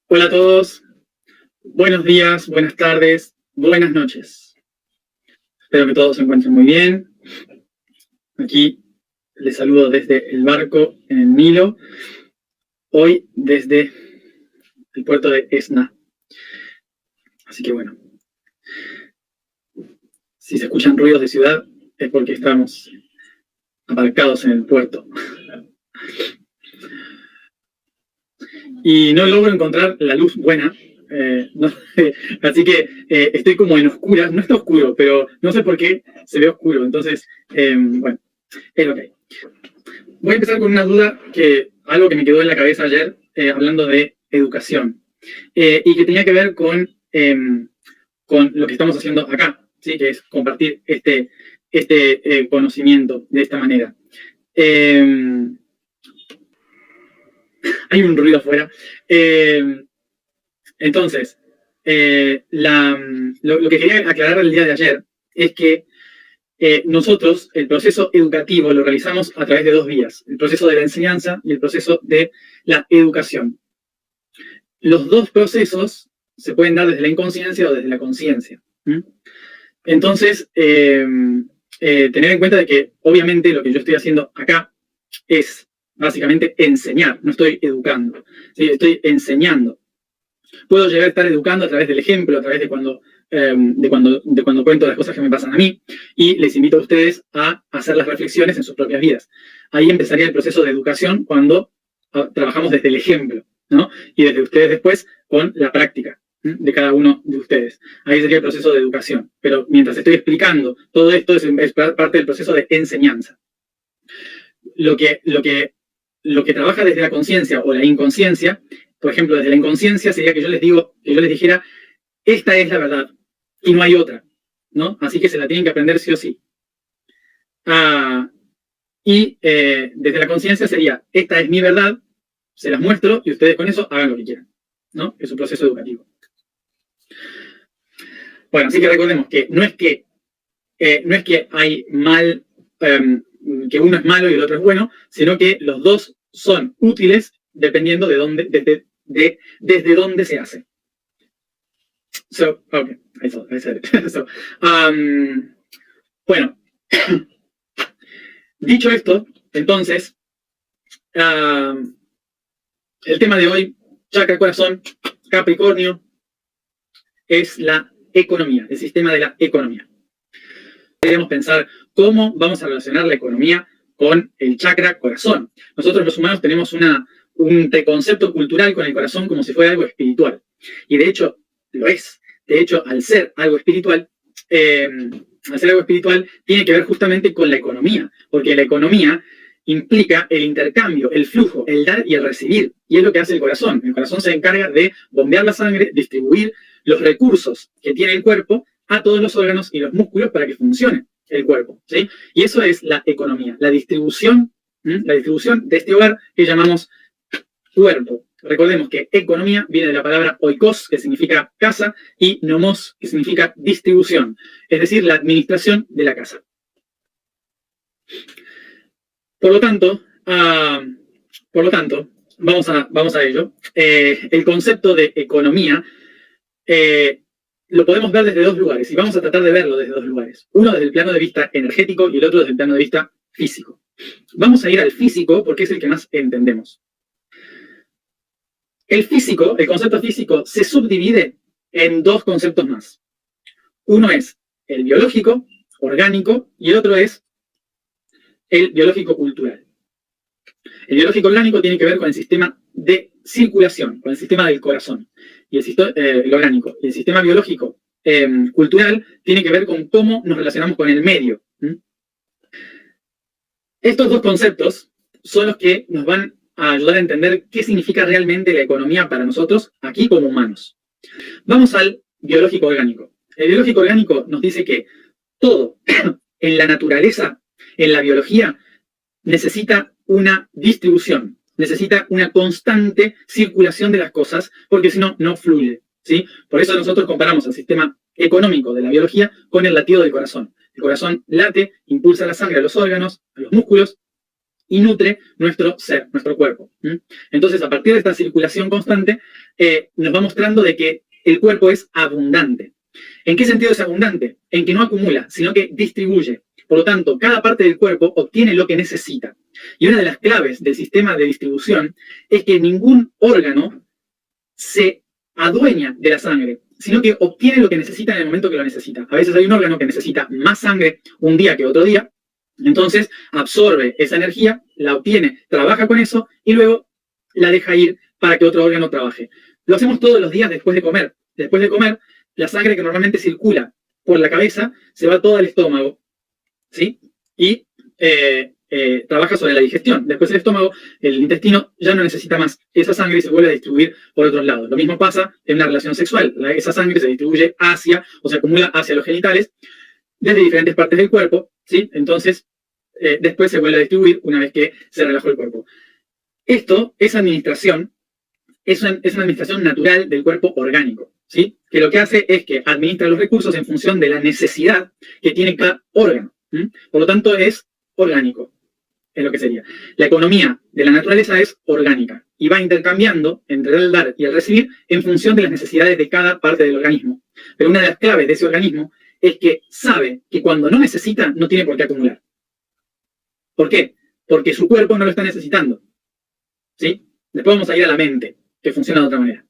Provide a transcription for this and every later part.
Hola a todos, buenos días, buenas tardes, buenas noches. Espero que todos se encuentren muy bien. Aquí les saludo desde el barco en el Nilo, hoy desde el puerto de Esna. Así que bueno, si se escuchan ruidos de ciudad es porque estamos aparcados en el puerto. Y no logro encontrar la luz buena. Así que estoy como en oscuras, no está oscuro, pero no sé por qué se ve oscuro, entonces, bueno, es ok. Voy a empezar con una duda, algo que me quedó en la cabeza ayer, hablando de educación, y que tenía que ver con lo que estamos haciendo acá, ¿sí? Que es compartir este conocimiento de esta manera. Hay un ruido afuera. Entonces, lo que quería aclarar el día de ayer es que nosotros el proceso educativo lo realizamos a través de dos vías, el proceso de la enseñanza y el proceso de la educación. Los dos procesos se pueden dar desde la inconsciencia o desde la conciencia. Entonces, tener en cuenta de que obviamente lo que yo estoy haciendo acá es básicamente enseñar, no estoy educando, ¿sí? Estoy enseñando. Puedo llegar a estar educando a través del ejemplo, a través de cuando cuento las cosas que me pasan a mí, y les invito a ustedes a hacer las reflexiones en sus propias vidas. Ahí empezaría el proceso de educación cuando trabajamos desde el ejemplo, ¿no? Y desde ustedes después con la práctica de cada uno de ustedes. Ahí sería el proceso de educación. Pero mientras estoy explicando, todo esto es parte del proceso de enseñanza. Lo que trabaja desde la conciencia o la inconsciencia, por ejemplo, desde la inconsciencia sería que yo les dijera, esta es la verdad y no hay otra, ¿no? Así que se la tienen que aprender sí o sí. Desde la conciencia sería, esta es mi verdad, se las muestro y ustedes con eso hagan lo que quieran, ¿no? Es un proceso educativo. Bueno, así que recordemos que no es que hay mal, que uno es malo y el otro es bueno, sino que los dos son útiles dependiendo desde dónde se hace. So, okay, I said it. So, bueno, dicho esto, entonces, el tema de hoy, chakra corazón, Capricornio, es la economía, el sistema de la economía. Queremos pensar cómo vamos a relacionar la economía con el chakra corazón. Nosotros los humanos tenemos un preconcepto cultural con el corazón como si fuera algo espiritual. Y de hecho, lo es. De hecho, al ser algo espiritual, tiene que ver justamente con la economía. Porque la economía implica el intercambio, el flujo, el dar y el recibir. Y es lo que hace el corazón. El corazón se encarga de bombear la sangre, distribuir los recursos que tiene el cuerpo a todos los órganos y los músculos para que funcione el cuerpo, ¿sí? Y eso es la economía, la distribución de este hogar que llamamos cuerpo. Recordemos que economía viene de la palabra oikos, que significa casa, y nomos, que significa distribución, es decir, la administración de la casa. Por lo tanto, vamos a ello. El concepto de economía lo podemos ver desde dos lugares, y vamos a tratar de verlo desde dos lugares. Uno desde el plano de vista energético y el otro desde el plano de vista físico. Vamos a ir al físico porque es el que más entendemos. El concepto físico, se subdivide en dos conceptos más. Uno es el biológico, orgánico, y el otro es el biológico cultural. El biológico orgánico tiene que ver con el sistema de circulación, con el sistema del corazón, y el orgánico. Y el sistema biológico cultural tiene que ver con cómo nos relacionamos con el medio. Estos dos conceptos son los que nos van a ayudar a entender qué significa realmente la economía para nosotros aquí como humanos. Vamos al biológico orgánico. El biológico orgánico nos dice que todo en la naturaleza, en la biología, necesita una distribución, necesita una constante circulación de las cosas, porque si no, no fluye, ¿sí? Por eso nosotros comparamos el sistema económico de la biología con el latido del corazón. El corazón late, impulsa la sangre a los órganos, a los músculos, y nutre nuestro ser, nuestro cuerpo. Entonces, a partir de esta circulación constante, nos va mostrando de que el cuerpo es abundante. ¿En qué sentido es abundante? En que no acumula, sino que distribuye. Por lo tanto, cada parte del cuerpo obtiene lo que necesita. Y una de las claves del sistema de distribución es que ningún órgano se adueña de la sangre, sino que obtiene lo que necesita en el momento que lo necesita. A veces hay un órgano que necesita más sangre un día que otro día, entonces absorbe esa energía, la obtiene, trabaja con eso y luego la deja ir para que otro órgano trabaje. Lo hacemos todos los días después de comer. Después de comer, la sangre que normalmente circula por la cabeza se va todo al estómago, ¿sí? Y trabaja sobre la digestión. Después el estómago, el intestino, ya no necesita más esa sangre y se vuelve a distribuir por otros lados. Lo mismo pasa en una relación sexual. Esa sangre se distribuye hacia, o se acumula hacia los genitales, desde diferentes partes del cuerpo, ¿sí? Entonces, después se vuelve a distribuir una vez que se relajó el cuerpo. Esto es administración, es una administración natural del cuerpo orgánico, ¿sí? Que lo que hace es que administra los recursos en función de la necesidad que tiene cada órgano. Por lo tanto, es orgánico, es lo que sería. La economía de la naturaleza es orgánica y va intercambiando entre el dar y el recibir en función de las necesidades de cada parte del organismo. Pero una de las claves de ese organismo es que sabe que cuando no necesita, no tiene por qué acumular. ¿Por qué? Porque su cuerpo no lo está necesitando. ¿Sí? Después vamos a ir a la mente, que funciona de otra manera.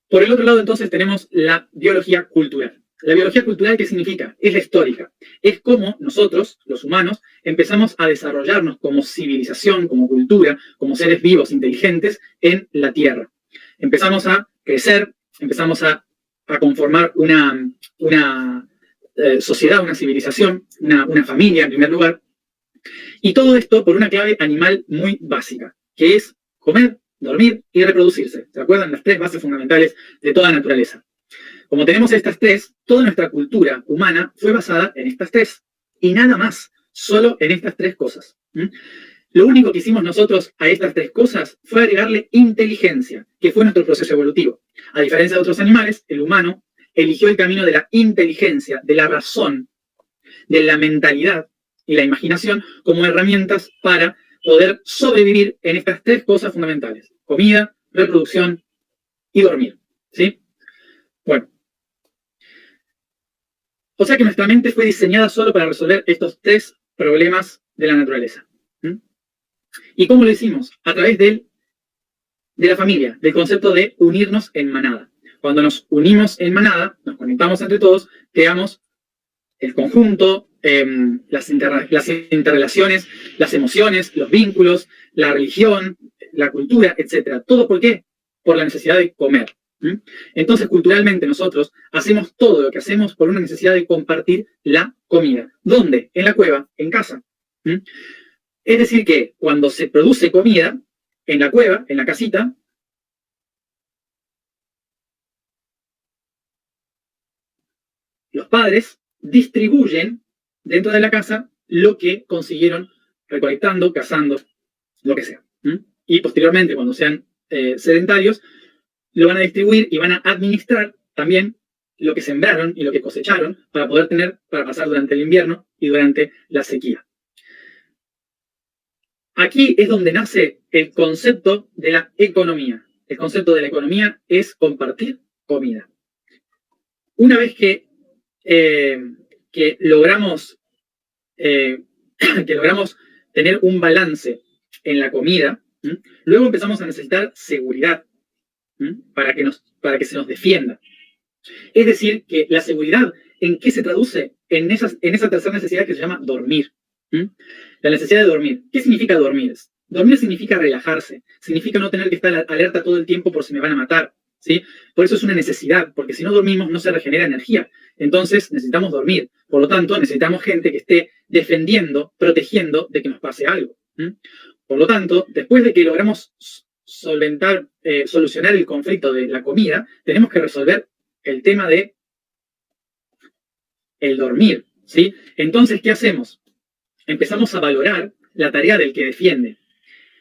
Por el otro lado, entonces, tenemos la biología cultural. La biología cultural, ¿qué significa? Es la histórica. Es como nosotros, los humanos, empezamos a desarrollarnos como civilización, como cultura, como seres vivos, inteligentes, en la Tierra. Empezamos a crecer, empezamos a conformar una sociedad, una civilización, una familia en primer lugar. Y todo esto por una clave animal muy básica, que es comer, dormir y reproducirse. ¿Se acuerdan? Las tres bases fundamentales de toda naturaleza. Como tenemos estas tres, toda nuestra cultura humana fue basada en estas tres. Y nada más, solo en estas tres cosas. Lo único que hicimos nosotros a estas tres cosas fue agregarle inteligencia, que fue nuestro proceso evolutivo. A diferencia de otros animales, el humano eligió el camino de la inteligencia, de la razón, de la mentalidad y la imaginación como herramientas para poder sobrevivir en estas tres cosas fundamentales: comida, reproducción y dormir. ¿Sí? Bueno. O sea que nuestra mente fue diseñada solo para resolver estos tres problemas de la naturaleza. ¿Y cómo lo hicimos? A través de la familia, del concepto de unirnos en manada. Cuando nos unimos en manada, nos conectamos entre todos, creamos el conjunto, las interrelaciones, las emociones, los vínculos, la religión, la cultura, etc. ¿Todo por qué? Por la necesidad de comer. Entonces, culturalmente nosotros hacemos todo lo que hacemos por una necesidad de compartir la comida. ¿Dónde? En la cueva, en casa. Es decir que cuando se produce comida, en la cueva, en la casita, los padres distribuyen dentro de la casa lo que consiguieron recolectando, cazando, lo que sea. Y posteriormente, cuando sean sedentarios, lo van a distribuir y van a administrar también lo que sembraron y lo que cosecharon para poder tener, para pasar durante el invierno y durante la sequía. Aquí es donde nace el concepto de la economía. El concepto de la economía es compartir comida. Una vez que logramos tener un balance en la comida, luego empezamos a necesitar seguridad para que se nos defienda. Es decir, que la seguridad, ¿en qué se traduce? En esa tercera necesidad que se llama dormir. La necesidad de dormir. ¿Qué significa dormir? Dormir significa relajarse, significa no tener que estar alerta todo el tiempo por si me van a matar. ¿Sí? Por eso es una necesidad, porque si no dormimos no se regenera energía. Entonces necesitamos dormir. Por lo tanto, necesitamos gente que esté defendiendo, protegiendo de que nos pase algo. Por lo tanto, después de que logramos solucionar el conflicto de la comida, tenemos que resolver el tema de el dormir. ¿Sí? Entonces, ¿qué hacemos? Empezamos a valorar la tarea del que defiende.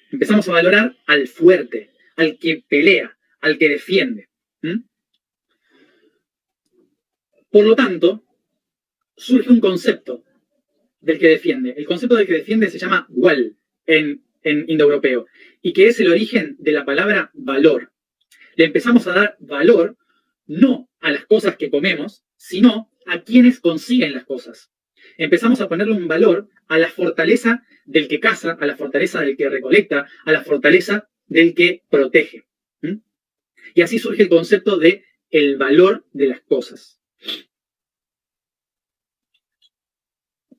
Empezamos a valorar al fuerte, al que pelea, al que defiende. Por lo tanto, surge un concepto del que defiende. El concepto del que defiende se llama wal en indoeuropeo, y que es el origen de la palabra valor. Le empezamos a dar valor no a las cosas que comemos, sino a quienes consiguen las cosas. Empezamos a ponerle un valor a la fortaleza del que caza, a la fortaleza del que recolecta, a la fortaleza del que protege. Y así surge el concepto de el valor de las cosas.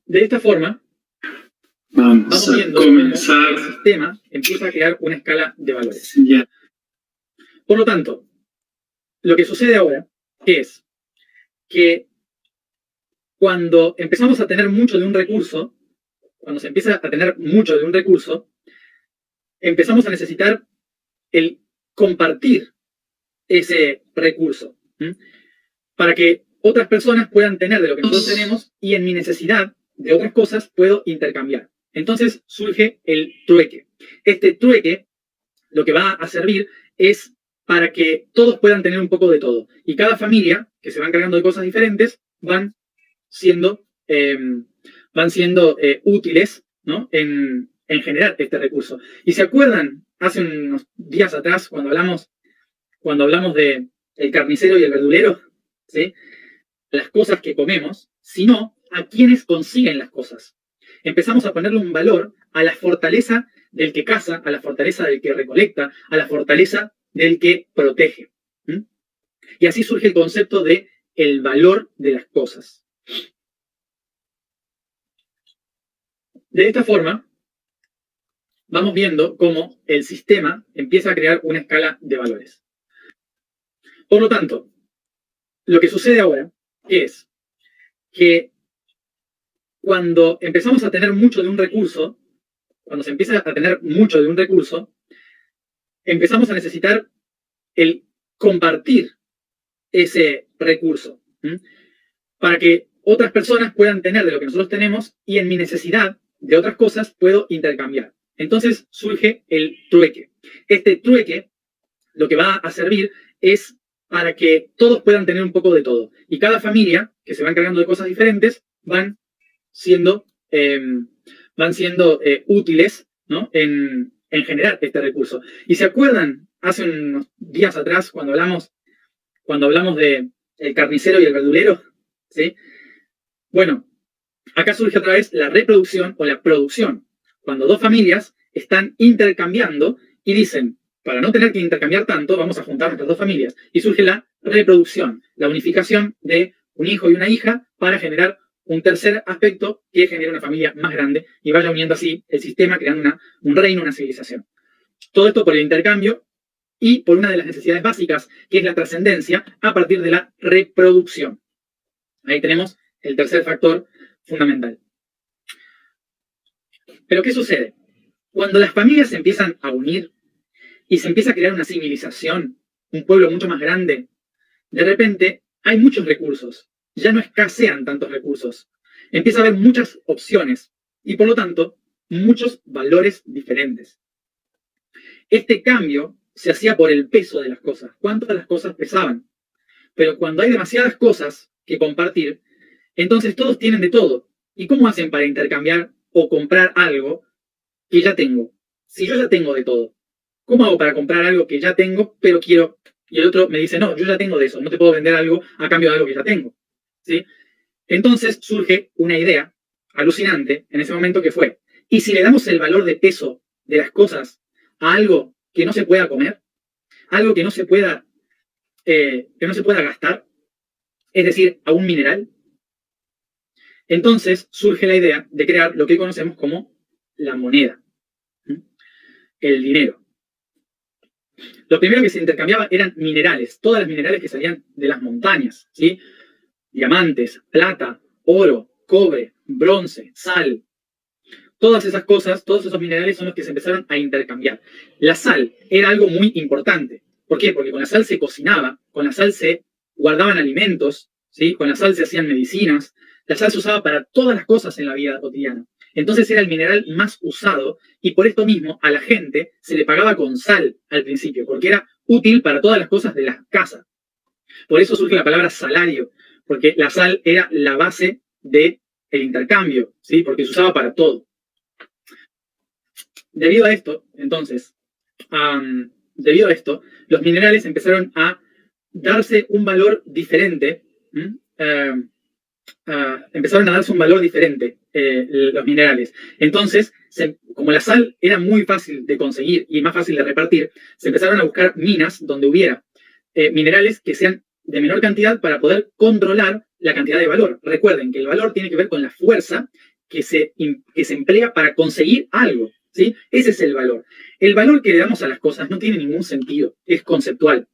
De esta forma, vamos viendo cómo el sistema empieza a crear una escala de valores. Por lo tanto, lo que sucede ahora es que cuando empezamos a tener mucho de un recurso, cuando se empieza a tener mucho de un recurso, empezamos a necesitar el compartir ese recurso, para que otras personas puedan tener de lo que nosotros tenemos y en mi necesidad de otras cosas puedo intercambiar. Entonces surge el trueque. Este trueque lo que va a servir es para que todos puedan tener un poco de todo. Y cada familia, que se va encargando de cosas diferentes, van siendo útiles, ¿no? en generar este recurso. Y se acuerdan, hace unos días atrás, cuando hablamos de el carnicero y el verdulero, ¿sí? Las cosas que comemos, sino a quienes consiguen las cosas. Empezamos a ponerle un valor a la fortaleza del que caza, a la fortaleza del que recolecta, a la fortaleza del que protege. Y así surge el concepto de el valor de las cosas. De esta forma, vamos viendo cómo el sistema empieza a crear una escala de valores. Por lo tanto, lo que sucede ahora es que cuando empezamos a tener mucho de un recurso, cuando se empieza a tener mucho de un recurso, empezamos a necesitar el compartir ese recurso, para que otras personas puedan tener de lo que nosotros tenemos y en mi necesidad de otras cosas puedo intercambiar. Entonces surge el trueque. Este trueque lo que va a servir es para que todos puedan tener un poco de todo. Y cada familia, que se va encargando de cosas diferentes, van siendo útiles, ¿no? en generar este recurso. Y se acuerdan, hace unos días atrás, cuando hablamos de el carnicero y el verdulero, ¿sí? Bueno, acá surge otra vez la reproducción o la producción. Cuando dos familias están intercambiando y dicen, para no tener que intercambiar tanto, vamos a juntar nuestras dos familias. Y surge la reproducción, la unificación de un hijo y una hija para generar un tercer aspecto que genere una familia más grande y vaya uniendo así el sistema, creando un reino, una civilización. Todo esto por el intercambio y por una de las necesidades básicas, que es la trascendencia, a partir de la reproducción. Ahí tenemos el tercer factor fundamental. Pero ¿qué sucede? Cuando las familias se empiezan a unir y se empieza a crear una civilización, un pueblo mucho más grande, de repente hay muchos recursos. Ya no escasean tantos recursos. Empieza a haber muchas opciones y, por lo tanto, muchos valores diferentes. Este cambio se hacía por el peso de las cosas, cuántas las cosas pesaban. Pero cuando hay demasiadas cosas que compartir, entonces todos tienen de todo. ¿Y cómo hacen para intercambiar o comprar algo que ya tengo? Si yo ya tengo de todo, ¿cómo hago para comprar algo que ya tengo, pero quiero? Y el otro me dice, no, yo ya tengo de eso, no te puedo vender algo a cambio de algo que ya tengo. ¿Sí? Entonces surge una idea alucinante en ese momento que fue, ¿y si le damos el valor de peso de las cosas a algo que no se pueda comer? Algo que no se pueda gastar, es decir, a un mineral. Entonces surge la idea de crear lo que conocemos como la moneda, el dinero. Lo primero que se intercambiaba eran minerales, todas las minerales que salían de las montañas, ¿sí? Diamantes, plata, oro, cobre, bronce, sal. Todas esas cosas, todos esos minerales son los que se empezaron a intercambiar. La sal era algo muy importante. ¿Por qué? Porque con la sal se cocinaba, con la sal se guardaban alimentos, ¿sí? Con la sal se hacían medicinas. La sal se usaba para todas las cosas en la vida cotidiana. Entonces era el mineral más usado y por esto mismo a la gente se le pagaba con sal al principio, porque era útil para todas las cosas de la casa. Por eso surge la palabra salario, porque la sal era la base de el intercambio, ¿sí? Porque se usaba para todo. Debido a esto, entonces, los minerales empezaron a darse un valor diferente. Empezaron a darse un valor diferente los minerales. Entonces, como la sal era muy fácil de conseguir y más fácil de repartir, se empezaron a buscar minas donde hubiera minerales que sean de menor cantidad para poder controlar la cantidad de valor. Recuerden que el valor tiene que ver con la fuerza que se emplea para conseguir algo, ¿sí? Ese es el valor. El valor que le damos a las cosas no tiene ningún sentido, es conceptual.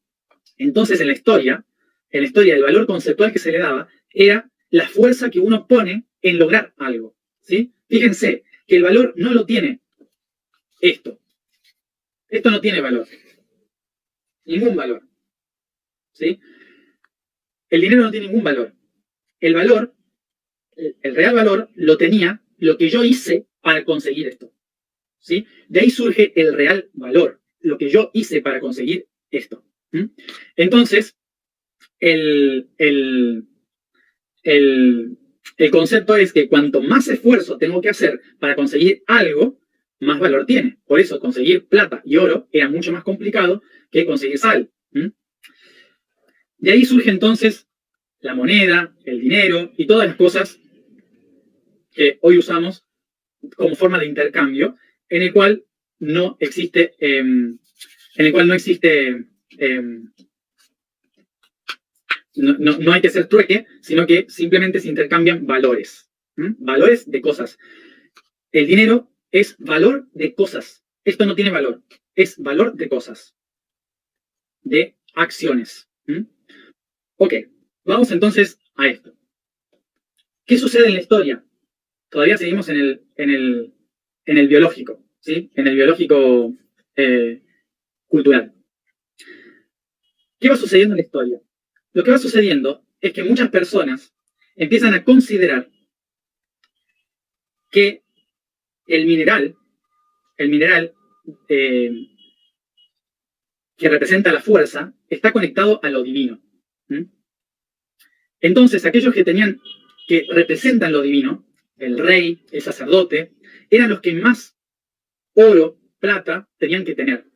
Entonces, en la historia, el valor conceptual que se le daba era la fuerza que uno pone en lograr algo, ¿sí? Fíjense que el valor no lo tiene esto. Esto no tiene valor. Ningún valor, ¿sí? El dinero no tiene ningún valor. El valor, el real valor, lo tenía lo que yo hice para conseguir esto, ¿sí? De ahí surge el real valor, lo que yo hice para conseguir esto. Entonces, el concepto es que cuanto más esfuerzo tengo que hacer para conseguir algo, más valor tiene. Por eso conseguir plata y oro era mucho más complicado que conseguir sal. De ahí surge entonces la moneda, el dinero y todas las cosas que hoy usamos como forma de intercambio, en el cual no existe, no hay que hacer trueque, sino que simplemente se intercambian valores. Valores de cosas. El dinero es valor de cosas. Esto no tiene valor. Es valor de cosas. De acciones. Ok, vamos entonces a esto. ¿Qué sucede en la historia? Todavía seguimos en el biológico, ¿sí? En el biológico cultural. ¿Qué va sucediendo en la historia? Lo que va sucediendo es que muchas personas empiezan a considerar que el mineral que representa la fuerza está conectado a lo divino. Entonces, aquellos que representan lo divino, el rey, el sacerdote, eran los que más oro, plata tenían que tener.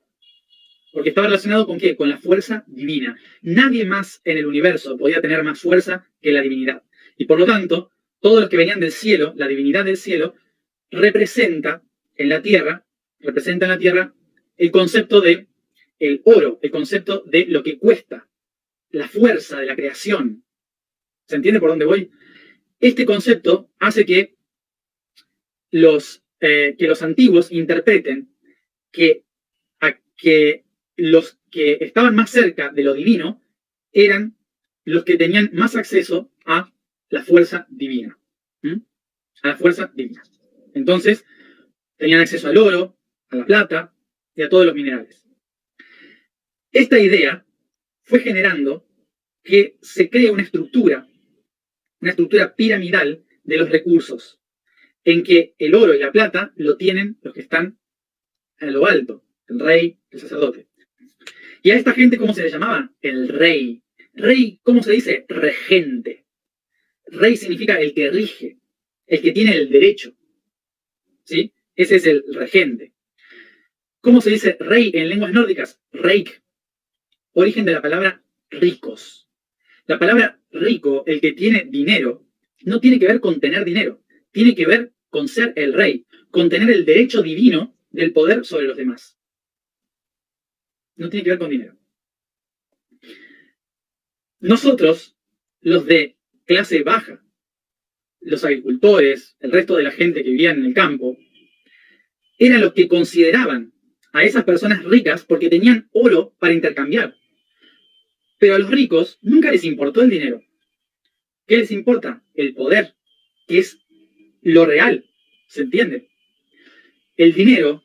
Porque estaba relacionado con ¿qué? Con la fuerza divina. Nadie más en el universo podía tener más fuerza que la divinidad. Y por lo tanto, todos los que venían del cielo, la divinidad del cielo, representa en la tierra el concepto de el oro, el concepto de lo que cuesta, la fuerza de la creación. ¿Se entiende por dónde voy? Este concepto hace que los antiguos interpreten que los que estaban más cerca de lo divino eran los que tenían más acceso a la fuerza divina. A la fuerza divina. Entonces, tenían acceso al oro, a la plata y a todos los minerales. Esta idea fue generando que se cree una estructura piramidal de los recursos, en que el oro y la plata lo tienen los que están a lo alto, el rey, el sacerdote. ¿Y a esta gente cómo se le llamaba? El rey. Rey, ¿cómo se dice? Regente. Rey significa el que rige, el que tiene el derecho. ¿Sí? Ese es el regente. ¿Cómo se dice rey en lenguas nórdicas? Reik. Origen de la palabra ricos. La palabra rico, el que tiene dinero, no tiene que ver con tener dinero. Tiene que ver con ser el rey, con tener el derecho divino del poder sobre los demás. No tiene que ver con dinero. Nosotros, los de clase baja, los agricultores, el resto de la gente que vivía en el campo, eran los que consideraban a esas personas ricas porque tenían oro para intercambiar. Pero a los ricos nunca les importó el dinero. ¿Qué les importa? El poder, que es lo real. ¿Se entiende? El dinero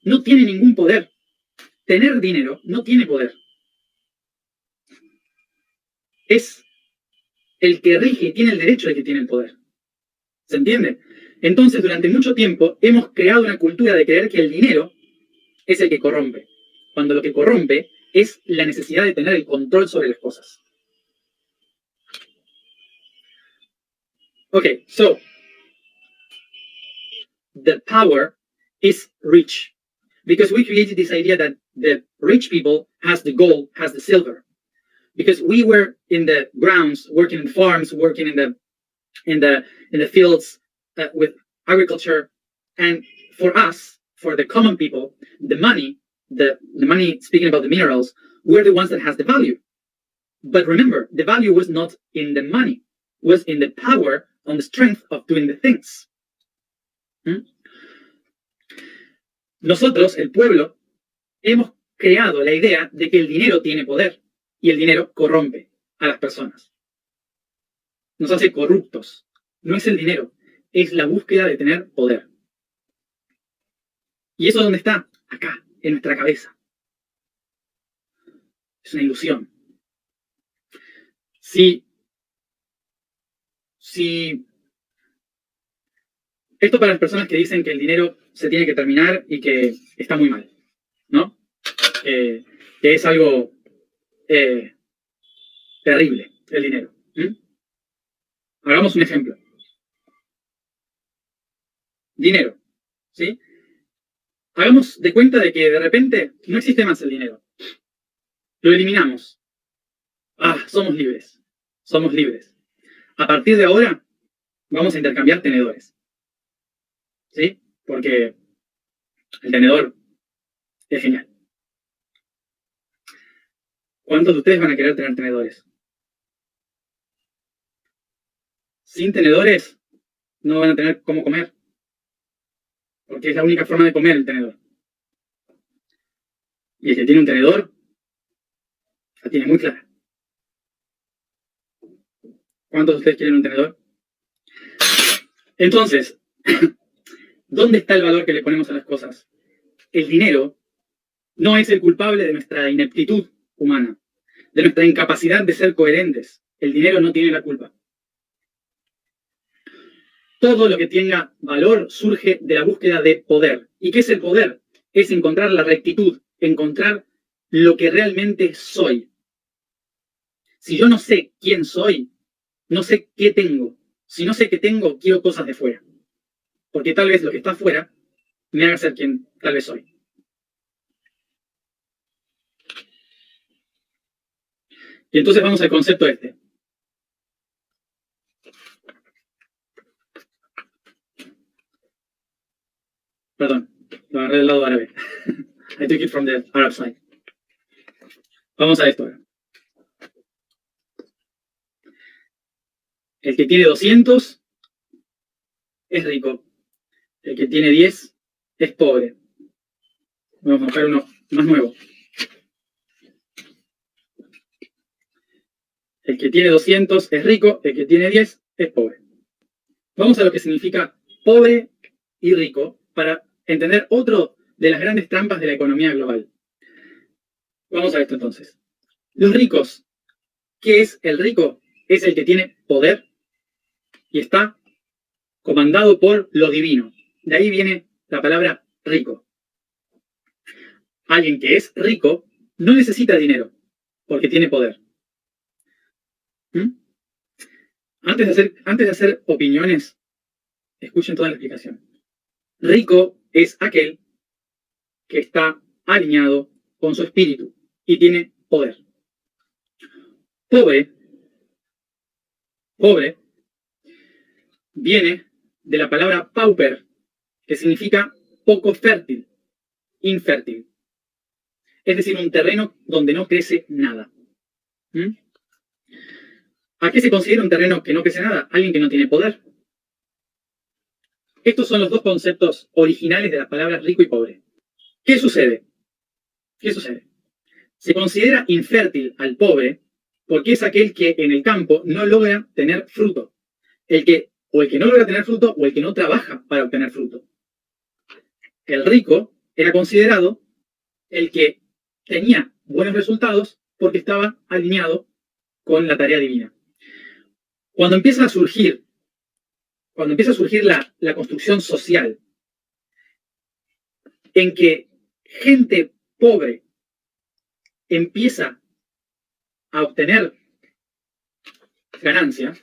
no tiene ningún poder. Tener dinero no tiene poder. Es el que rige y tiene el derecho el que tiene el poder. ¿Se entiende? Entonces, durante mucho tiempo hemos creado una cultura de creer que el dinero es el que corrompe, cuando lo que corrompe es la necesidad de tener el control sobre las cosas. Okay, so the power is rich because we created this idea that the rich people has the gold, has the silver. Because we were in the grounds, working in farms, working in the fields with agriculture, and for us, for the common people, the money, the money. Speaking about the minerals, were the ones that has the value. But remember, the value was not in the money, was in the power, on the strength of doing the things. Nosotros, el pueblo, hemos creado la idea de que el dinero tiene poder y el dinero corrompe a las personas. Nos hace corruptos. No es el dinero, es la búsqueda de tener poder. ¿Y eso dónde está? Acá, en nuestra cabeza. Es una ilusión. Si esto para las personas que dicen que el dinero se tiene que terminar y que está muy mal, ¿no? Que es algo terrible, el dinero. Hagamos un ejemplo. Dinero, ¿sí? Hagamos de cuenta de que de repente no existe más el dinero. Lo eliminamos. Somos libres. Somos libres. A partir de ahora vamos a intercambiar tenedores. ¿Sí? Porque el tenedor es genial. ¿Cuántos de ustedes van a querer tener tenedores? Sin tenedores no van a tener cómo comer. Porque es la única forma de comer el tenedor. Y el que tiene un tenedor la tiene muy clara. ¿Cuántos de ustedes quieren un tenedor? Entonces, ¿dónde está el valor que le ponemos a las cosas? El dinero no es el culpable de nuestra ineptitud humana, de nuestra incapacidad de ser coherentes. El dinero no tiene la culpa. Todo lo que tenga valor surge de la búsqueda de poder. ¿Y qué es el poder? Es encontrar la rectitud, encontrar lo que realmente soy. Si yo no sé quién soy, no sé qué tengo. Si no sé qué tengo, quiero cosas de fuera. Porque tal vez lo que está afuera me haga ser quien tal vez soy. Y entonces vamos al concepto este. Perdón, lo agarré del lado árabe. I took it from the Arab side. Vamos a esto ahora. El que tiene 200 es rico. El que tiene 10 es pobre. Vamos a buscar uno más nuevo. El que tiene 200 es rico, el que tiene 10 es pobre. Vamos a lo que significa pobre y rico para entender otro de las grandes trampas de la economía global. Vamos a esto entonces. Los ricos. ¿Qué es el rico? Es el que tiene poder y está comandado por lo divino. De ahí viene la palabra rico. Alguien que es rico no necesita dinero porque tiene poder. Antes de hacer opiniones, escuchen toda la explicación. Rico es aquel que está alineado con su espíritu y tiene poder. Pobre viene de la palabra pauper, que significa poco fértil, infértil. Es decir, un terreno donde no crece nada. ¿A qué se considera un terreno que no crece nada? Alguien que no tiene poder. Estos son los dos conceptos originales de las palabras rico y pobre. ¿Qué sucede? Se considera infértil al pobre porque es aquel que en el campo no logra tener fruto. El que no logra tener fruto o el que no trabaja para obtener fruto. El rico era considerado el que tenía buenos resultados porque estaba alineado con la tarea divina. Cuando empieza a surgir la construcción social en que gente pobre empieza a obtener ganancia,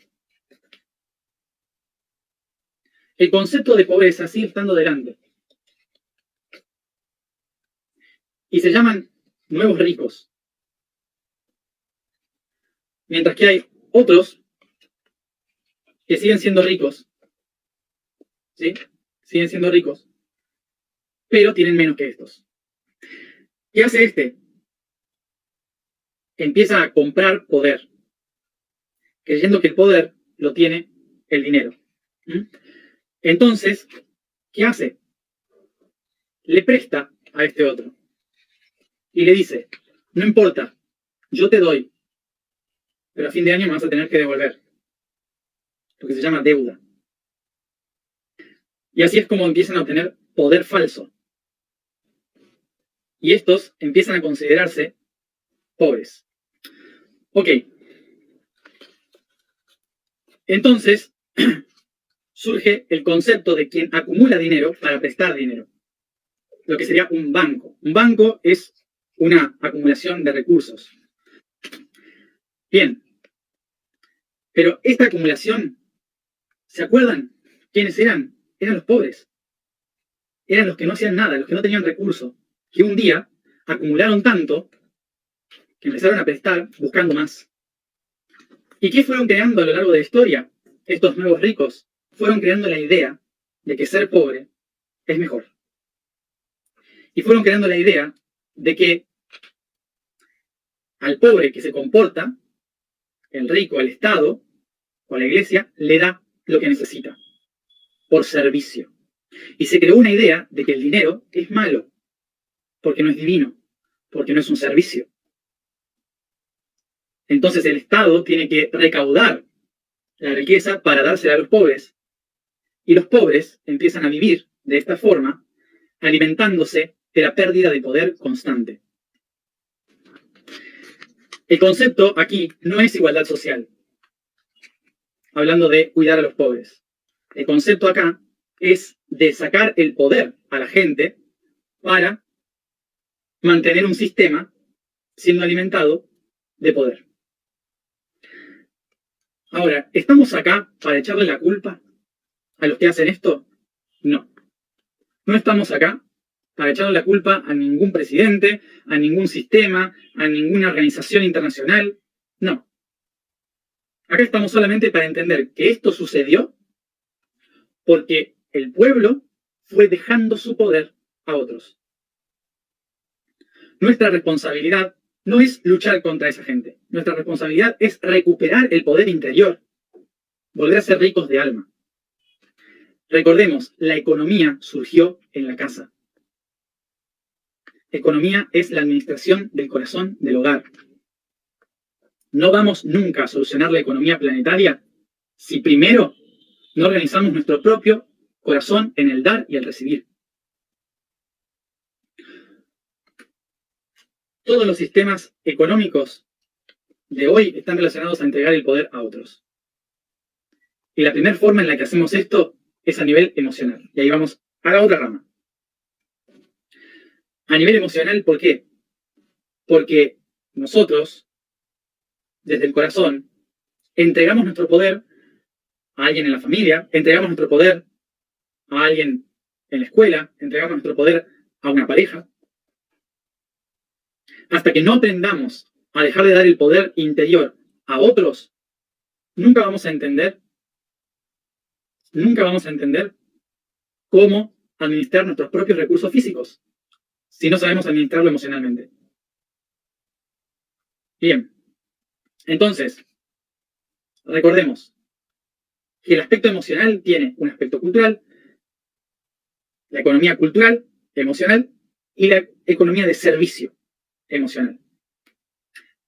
el concepto de pobreza sigue estando delante. Y se llaman nuevos ricos. Mientras que hay otros que siguen siendo ricos. ¿Sí? Siguen siendo ricos. Pero tienen menos que estos. ¿Qué hace este? Empieza a comprar poder, creyendo que el poder lo tiene el dinero. Entonces, ¿qué hace? Le presta a este otro y le dice, no importa, yo te doy, pero a fin de año me vas a tener que devolver. Lo que se llama deuda. Y así es como empiezan a obtener poder falso. Y estos empiezan a considerarse pobres. Ok. Entonces, surge el concepto de quien acumula dinero para prestar dinero. Lo que sería un banco. Un banco es una acumulación de recursos. Bien. Pero esta acumulación, ¿se acuerdan quiénes eran? Eran los pobres. Eran los que no hacían nada, los que no tenían recursos, que un día acumularon tanto que empezaron a prestar buscando más. ¿Y qué fueron creando a lo largo de la historia? Estos nuevos ricos fueron creando la idea de que ser pobre es mejor. Y fueron creando la idea de que al pobre que se comporta, el rico, el Estado o la Iglesia, le da lo que necesita, por servicio. Y se creó una idea de que el dinero es malo, porque no es divino, porque no es un servicio. Entonces el Estado tiene que recaudar la riqueza para dársela a los pobres. Y los pobres empiezan a vivir de esta forma, alimentándose de la pérdida de poder constante. El concepto aquí no es igualdad social, hablando de cuidar a los pobres. El concepto acá es de sacar el poder a la gente para mantener un sistema siendo alimentado de poder. Ahora, ¿estamos acá para echarle la culpa a los que hacen esto? No. No estamos acá para echarle la culpa a ningún presidente, a ningún sistema, a ninguna organización internacional. No. Acá estamos solamente para entender que esto sucedió porque el pueblo fue dejando su poder a otros. Nuestra responsabilidad no es luchar contra esa gente. Nuestra responsabilidad es recuperar el poder interior, volver a ser ricos de alma. Recordemos, la economía surgió en la casa. Economía es la administración del corazón del hogar. No vamos nunca a solucionar la economía planetaria si primero no organizamos nuestro propio corazón en el dar y el recibir. Todos los sistemas económicos de hoy están relacionados a entregar el poder a otros. Y la primera forma en la que hacemos esto es a nivel emocional. Y ahí vamos a la otra rama. A nivel emocional, ¿por qué? Porque nosotros, desde el corazón, entregamos nuestro poder a alguien en la familia, entregamos nuestro poder a alguien en la escuela, entregamos nuestro poder a una pareja. Hasta que no aprendamos a dejar de dar el poder interior a otros, nunca vamos a entender cómo administrar nuestros propios recursos físicos si no sabemos administrarlo emocionalmente. Bien, entonces, recordemos que el aspecto emocional tiene un aspecto cultural, la economía cultural, emocional, y la economía de servicio emocional.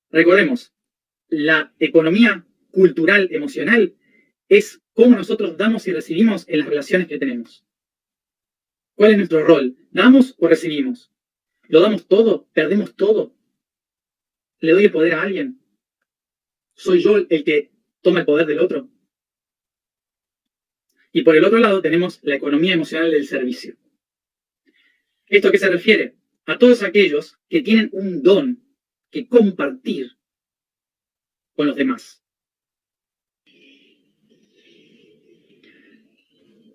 Recordemos, la economía cultural emocional es cómo nosotros damos y recibimos en las relaciones que tenemos. ¿Cuál es nuestro rol? ¿Damos o recibimos? ¿Lo damos todo? ¿Perdemos todo? ¿Le doy el poder a alguien? ¿Soy yo el que toma el poder del otro? Y por el otro lado tenemos la economía emocional del servicio. ¿Esto a qué se refiere? A todos aquellos que tienen un don que compartir con los demás.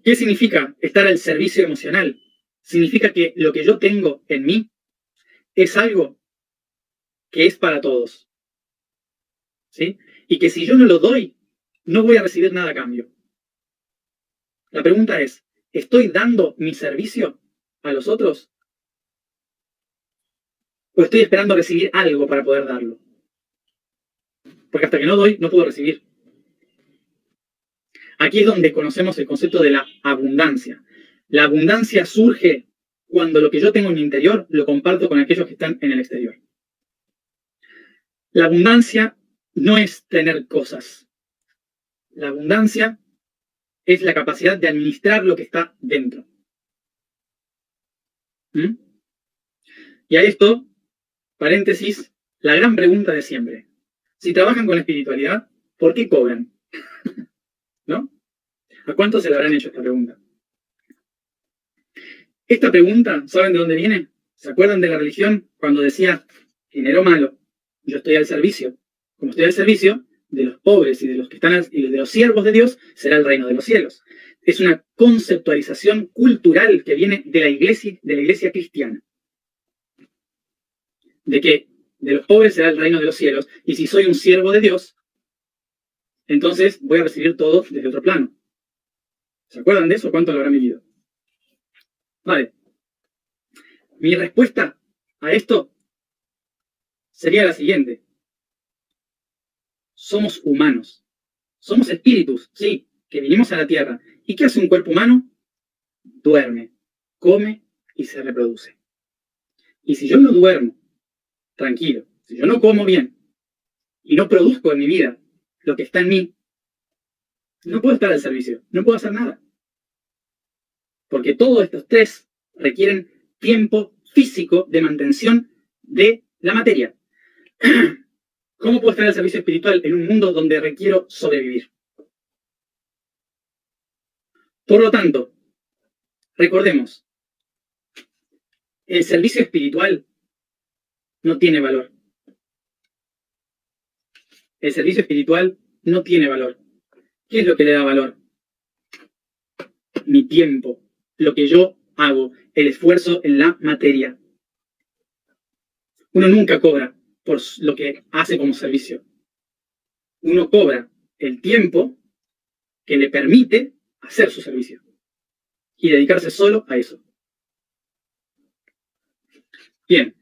¿Qué significa estar al servicio emocional? Significa que lo que yo tengo en mí es algo que es para todos, ¿sí? Y que si yo no lo doy, no voy a recibir nada a cambio. La pregunta es, ¿estoy dando mi servicio a los otros? ¿O estoy esperando recibir algo para poder darlo? Porque hasta que no doy, no puedo recibir. Aquí es donde conocemos el concepto de la abundancia. La abundancia surge cuando lo que yo tengo en mi interior lo comparto con aquellos que están en el exterior. La abundancia no es tener cosas. La abundancia es la capacidad de administrar lo que está dentro. ¿Mm? Y a esto, paréntesis, la gran pregunta de siempre. Si trabajan con la espiritualidad, ¿por qué cobran? ¿No? ¿A cuántos se le habrán hecho esta pregunta? Esta pregunta, ¿saben de dónde viene? ¿Se acuerdan de la religión cuando decía dinero malo? Yo estoy al servicio. Como estoy al servicio de los pobres y de los que están y de los siervos de Dios, será el reino de los cielos. Es una conceptualización cultural que viene de la iglesia cristiana. De que de los pobres será el reino de los cielos, y si soy un siervo de Dios, entonces voy a recibir todo desde otro plano. ¿Se acuerdan de eso? ¿Cuánto lo habrán vivido? Vale. Mi respuesta a esto sería la siguiente. Somos humanos. Somos espíritus, sí, que vinimos a la tierra. ¿Y qué hace un cuerpo humano? Duerme, come y se reproduce. Y si yo no duermo, tranquilo, si yo no como bien y no produzco en mi vida lo que está en mí, no puedo estar al servicio, no puedo hacer nada. Porque todos estos tres requieren tiempo físico de mantención de la materia. ¿Cómo puedo estar al servicio espiritual en un mundo donde requiero sobrevivir? Por lo tanto, recordemos, el servicio espiritual no tiene valor. El servicio espiritual no tiene valor. ¿Qué es lo que le da valor? Mi tiempo, lo que yo hago, el esfuerzo en la materia. Uno nunca cobra por lo que hace como servicio. Uno cobra el tiempo que le permite hacer su servicio y dedicarse solo a eso. Bien.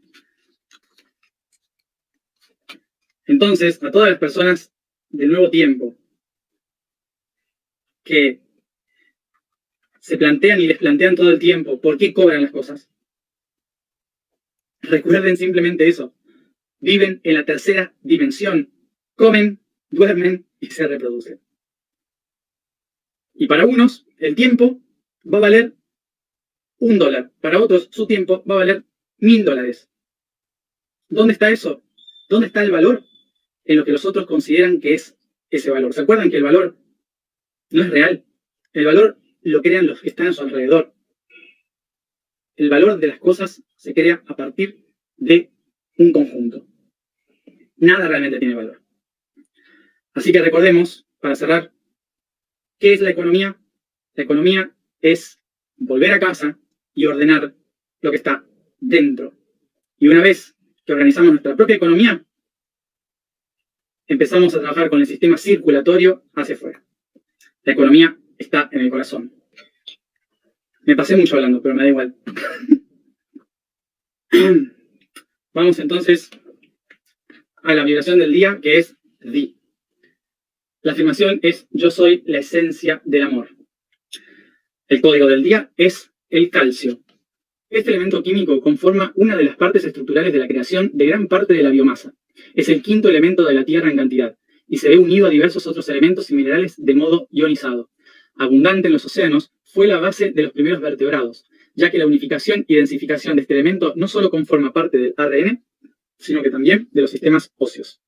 Entonces, a todas las personas del nuevo tiempo que se plantean y les plantean todo el tiempo por qué cobran las cosas, recuerden simplemente eso. Viven en la tercera dimensión. Comen, duermen y se reproducen. Y para unos, el tiempo va a valer $1. Para otros, su tiempo va a valer $1000. ¿Dónde está eso? ¿Dónde está el valor? En lo que los otros consideran que es ese valor. ¿Se acuerdan que el valor no es real? El valor lo crean los que están a su alrededor. El valor de las cosas se crea a partir de un conjunto. Nada realmente tiene valor. Así que recordemos, para cerrar, ¿qué es la economía? La economía es volver a casa y ordenar lo que está dentro. Y una vez que organizamos nuestra propia economía, empezamos a trabajar con el sistema circulatorio hacia afuera. La economía está en el corazón. Me pasé mucho hablando, pero me da igual. Vamos entonces a la vibración del día, que es Di. La afirmación es: yo soy la esencia del amor. El código del día es el calcio. Este elemento químico conforma una de las partes estructurales de la creación de gran parte de la biomasa. Es el quinto elemento de la Tierra en cantidad y se ve unido a diversos otros elementos y minerales de modo ionizado. Abundante en los océanos, fue la base de los primeros vertebrados, ya que la unificación y densificación de este elemento no solo conforma parte del ADN, sino que también de los sistemas óseos.